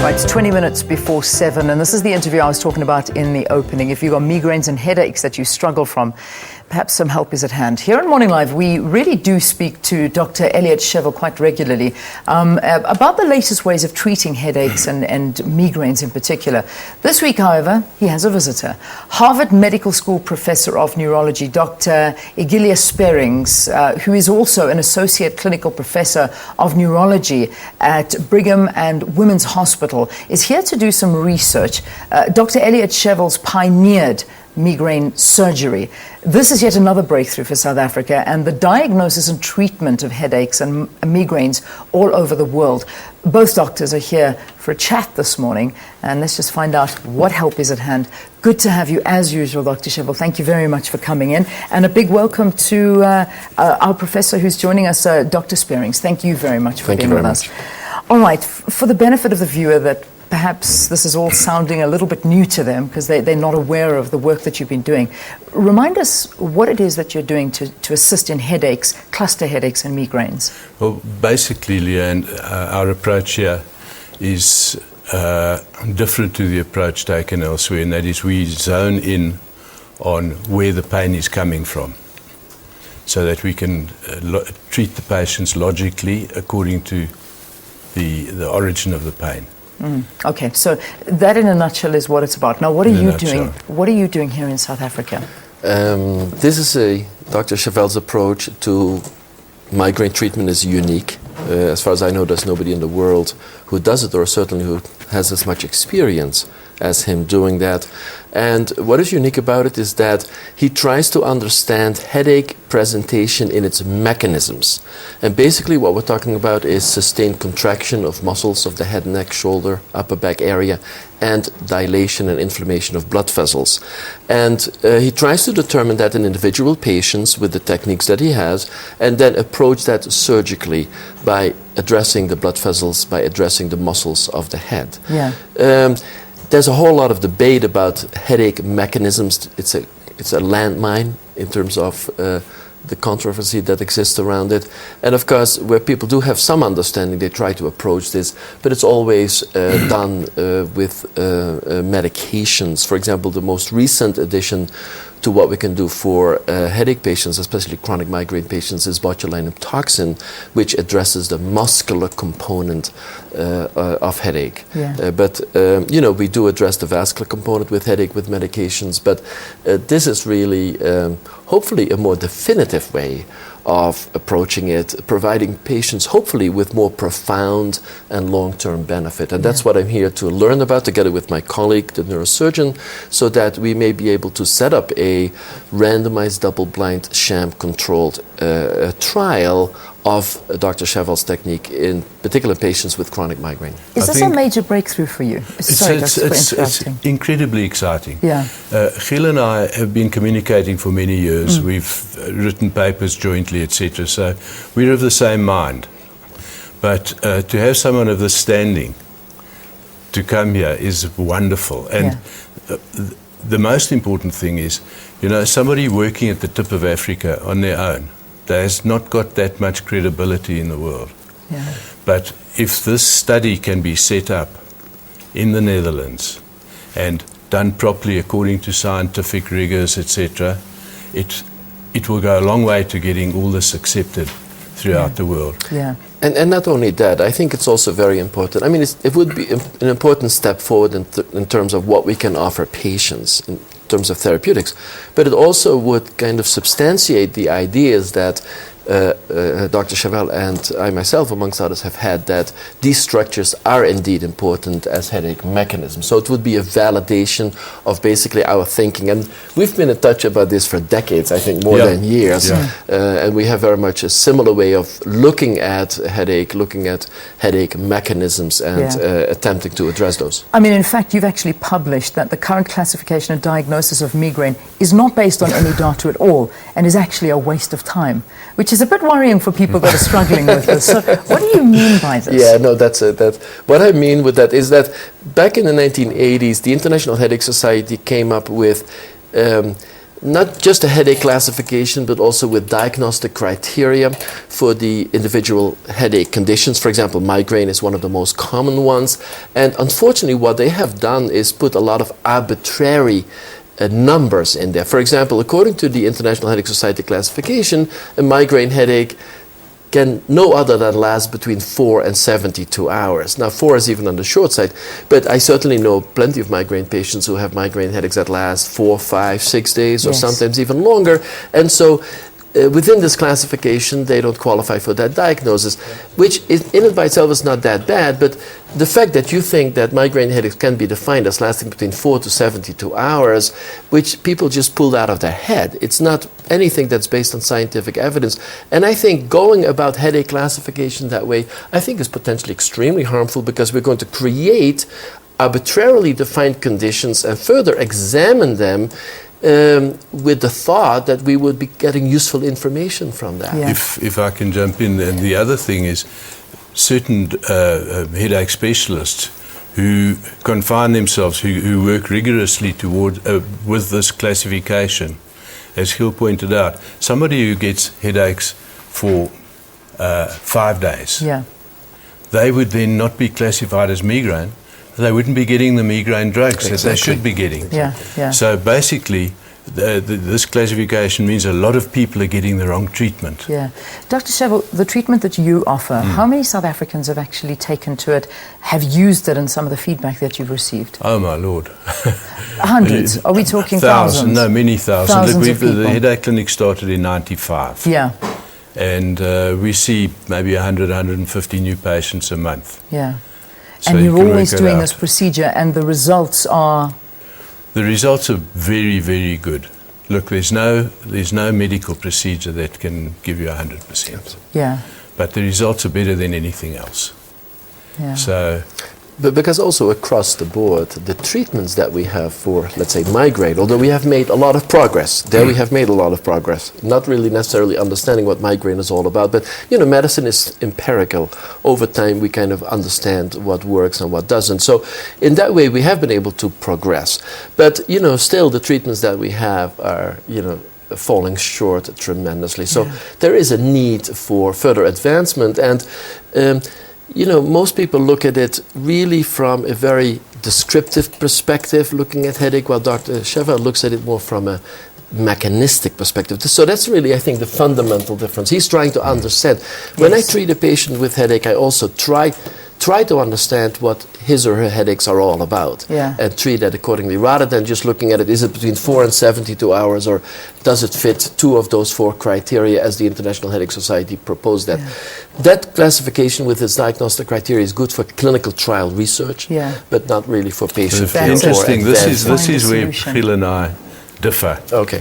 Right, it's 20 minutes before 7, and this is the interview I was talking about in the opening. If you've got migraines and headaches that you struggle from, perhaps some help is at hand. Here on Morning Live, we really do speak to Dr. Elliot Shevel quite regularly about the latest ways of treating headaches and migraines in particular. This week, however, he has a visitor. Harvard Medical School Professor of Neurology, Dr. Egilius Spierings, who is also an Associate Clinical Professor of Neurology at Brigham and Women's Hospital, is here to do some research. Dr. Elliot Shevel's pioneered migraine surgery. This is yet another breakthrough for South Africa and the diagnosis and treatment of headaches and migraines all over the world. Both doctors are here for a chat this morning, and let's just find out what help is at hand. Good to have you as usual, Dr. Shevel. Thank you very much for coming in, and a big welcome to our professor who's joining us, Dr. Spierings. Thank you very much for being with us. All right, for the benefit of the viewer that perhaps this is all sounding a little bit new to them because they're not aware of the work that you've been doing. Remind us what it is that you're doing to assist in headaches, cluster headaches and migraines. Well, basically, Leanne, our approach here is different to the approach taken elsewhere, and that is we zone in on where the pain is coming from so that we can treat the patients logically according to the origin of the pain. Okay, so that in a nutshell is what it's about. Now, what are you doing? What are you doing here in South Africa? This is Dr. Shevel's approach to migraine treatment is unique. As far as I know, there's nobody in the world who does it, or certainly who has as much experience as him doing that. And what is unique about it is that he tries to understand headache presentation in its mechanisms. And basically what we're talking about is sustained contraction of muscles of the head, neck, shoulder, upper back area, and dilation and inflammation of blood vessels. And he tries to determine that in individual patients with the techniques that he has, and then approach that surgically by addressing the blood vessels, by addressing the muscles of the head. Yeah. There's a whole lot of debate about headache mechanisms. It's a landmine in terms of the controversy that exists around it. And of course, where people do have some understanding, they try to approach this, but it's always done with medications. For example, the most recent addition to what we can do for headache patients, especially chronic migraine patients, is botulinum toxin, which addresses the muscular component of headache. Yeah. But we do address the vascular component with headache with medications, but this is really hopefully a more definitive way of approaching it, providing patients hopefully with more profound and long-term benefit. And that's what I'm here to learn about together with my colleague, the neurosurgeon, so that we may be able to set up a randomized double-blind sham-controlled trial of Dr. Shevel's technique, in particular patients with chronic migraine. Is this a major breakthrough for you? It's incredibly exciting. Yeah. Gil and I have been communicating for many years. We've written papers jointly, etc. So we're of the same mind. But to have someone of this standing to come here is wonderful. And the most important thing is, somebody working at the tip of Africa on their own, that has not got that much credibility in the world. Yeah. But if this study can be set up in the Netherlands and done properly according to scientific rigors, etc., it will go a long way to getting all this accepted throughout the world. Yeah. And not only that, I think it's also very important. I mean, it would be an important step forward in terms of what we can offer patients in terms of therapeutics, but it also would kind of substantiate the ideas that Dr. Shevel and I myself, amongst others, have had, that these structures are indeed important as headache mechanisms. So it would be a validation of basically our thinking. And we've been in touch about this for decades, I think more than years. Yeah. And we have very much a similar way of looking at headache mechanisms and attempting to address those. I mean, in fact, you've actually published that the current classification and diagnosis of migraine is not based on any data at all and is actually a waste of time, which is a bit worrying for people that are struggling with this. So what do you mean by this? Yeah, no, that's what I mean with that is that back in the 1980s, the International Headache Society came up with not just a headache classification, but also with diagnostic criteria for the individual headache conditions. For example, migraine is one of the most common ones. And unfortunately, what they have done is put a lot of arbitrary numbers in there. For example, according to the International Headache Society classification, a migraine headache can no other than last between 4 and 72 hours. Now, 4 is even on the short side, but I certainly know plenty of migraine patients who have migraine headaches that last 4, 5, 6 days, or sometimes even longer. And so within this classification, they don't qualify for that diagnosis, which in and by itself is not that bad, but the fact that you think that migraine headaches can be defined as lasting between 4 to 72 hours, which people just pulled out of their head. It's not anything that's based on scientific evidence. And I think going about headache classification that way, I think is potentially extremely harmful, because we're going to create arbitrarily defined conditions and further examine them with the thought that we would be getting useful information from that. Yeah. If I can jump in, and the other thing is certain headache specialists who confine themselves, who work rigorously toward with this classification, as Gil pointed out, somebody who gets headaches for 5 days, they would then not be classified as migraine. They wouldn't be getting the migraine drugs that they should be getting. So basically, this classification means a lot of people are getting the wrong treatment. Dr. Shevel, the treatment that you offer, how many South Africans have actually taken to it, have used it, and some of the feedback that you've received? Oh my Lord. Hundreds? Are we talking thousands? No, many thousands. Thousands of people. The headache clinic started in '95. And we see maybe 100, 150 new patients a month. So and you're always doing this procedure, and the results are? The results are very, very good. Look, there's no medical procedure that can give you 100%. But the results are better than anything else. So, but because also across the board, the treatments that we have for, let's say, migraine, although we have made a lot of progress, we have made a lot of progress, not really necessarily understanding what migraine is all about, but, medicine is empirical. Over time, we kind of understand what works and what doesn't. So in that way, we have been able to progress. But, still the treatments that we have are, falling short tremendously. So there is a need for further advancement. And, most people look at it really from a very descriptive perspective, looking at headache, while Dr. Shevel looks at it more from a mechanistic perspective. So that's really, I think, the fundamental difference. He's trying to understand. When I treat a patient with headache, I also try to understand what his or her headaches are all about, and treat that accordingly, rather than just looking at it, is it between 4 and 72 hours, or does it fit 2 of those 4 criteria as the International Headache Society proposed that. That classification with its diagnostic criteria is good for clinical trial research, but not really for patient care. Interesting. This is where Gil and I differ. Okay.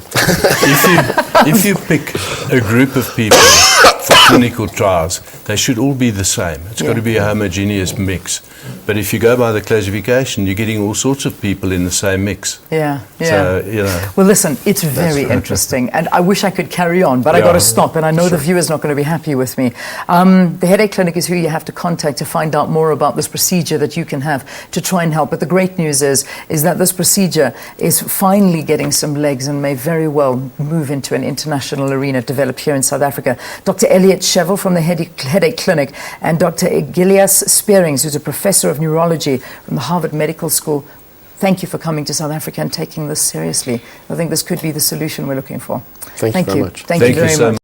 If you pick a group of people for clinical trials, they should all be the same. It's got to be a homogeneous mix. But if you go by the classification, you're getting all sorts of people in the same mix. So, Well, listen, it's very interesting, and I wish I could carry on, but I got to stop, and I know the viewer's not going to be happy with me. The Headache Clinic is who you have to contact to find out more about this procedure that you can have to try and help. But the great news is that this procedure is finally getting some legs and may very well move into an international arena, develop here in South Africa. Dr. Elliot Shevel from the Headache Clinic, and Dr. Egilius Spierings, who's a professor of neurology from the Harvard Medical School. Thank you for coming to South Africa and taking this seriously. I think this could be the solution we're looking for. Thank you very much. Thank you very much.